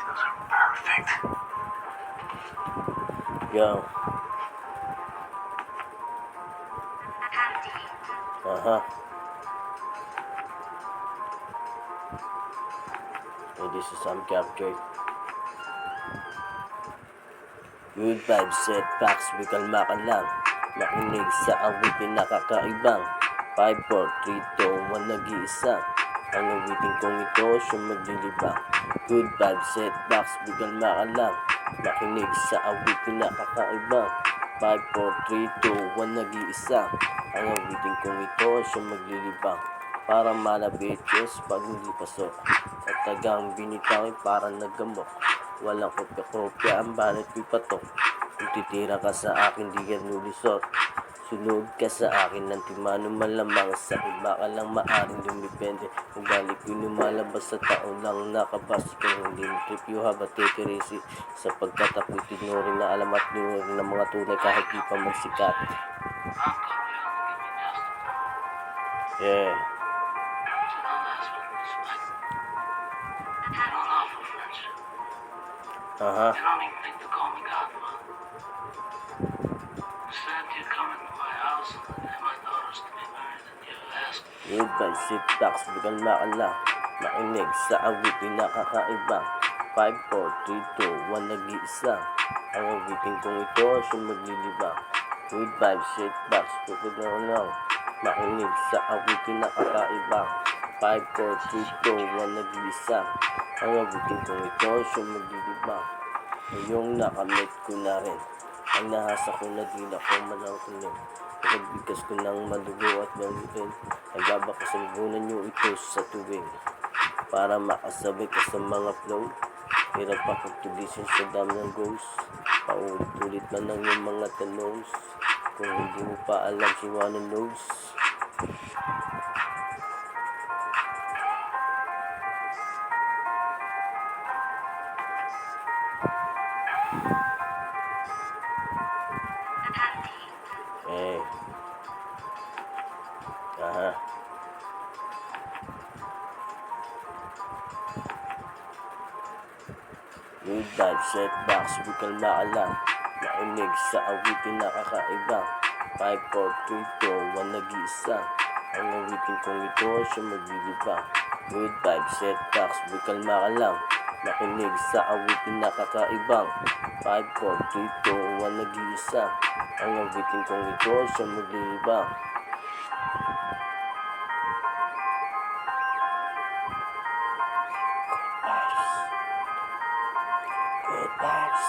Those are perfect. Yo. So this is some captured. Good vibes, setbacks, bikalma ka lang. Makinig sa awitin na kakaibang 5, 4, 3, 2, 1, nag-iisa. Ang awitin kong ito, siyang maglilibang. Good vibes, setbacks, bikalma ka lang. Makinig sa awitin na kakaibang 5, 4, 3, 2, 1, nag-iisa. Ang awitin kong ito, siyang maglilibang. Parang malabitches pag hindi pasok. At tagang binitangin parang naggamok. Walang kopya-kopya ang banat ko'y patok. Kung titira ka sa akin di ka lulusot. Sunod ka sa akin ng timano malamang. Sa iba ka lang maaring dumipende. Kung balik ko'y lumalabas sa taon lang nakabas. Kung hindi mo trip you have a take it easy. Sapagkat ako'y tinuring na alam at tinuring ng mga tunay kahit di pa magsikat. Yeah. You don't even think to call me Godfather. Instead, you come into my house and get my daughters to be married and you ask me. Good by sit-backs, bikalma ka lang. Makinig sa awitin na kakaibang 5, 4, 3, 2, 1, nag-iisa. Ang awitin kong ito, siyang maglilibang. Good vibes, sit-backs, bikalma ka lang. Makinig sa awitin na kakaibang 5, 4, 3, 2, 1, nag-iisa. Ang awitin kong ito, siyang maglilibang. Ngayong nakamit ko na rin. Ang nahasa ko na din ako manangkulim. Pagbigas ko ng madugo at bangin. Nagbabakasalbunan nyo ito sa tuwing. Para makasabay ka sa mga flow. Hirap ako tulisin sa dam ng ghost. Paulit-ulit man ang yung mga tanong. Kung hindi mo pa alam si One knows. Eh. Good vibes, setbacks, bikalma ka lang. Makinig sa awitin na kakaibang 5, 4, 3, 2, 1, nag-iisa. Ang awitin kong ito, siyang maglilibang. Good vibes, setbacks, bikalma ka lang. Makinig sa awitin na kakaibang 5, 4, 3, 2, 1, nag-iisa. Ang awitin kong ito, siyang maglilibang. Good vibes.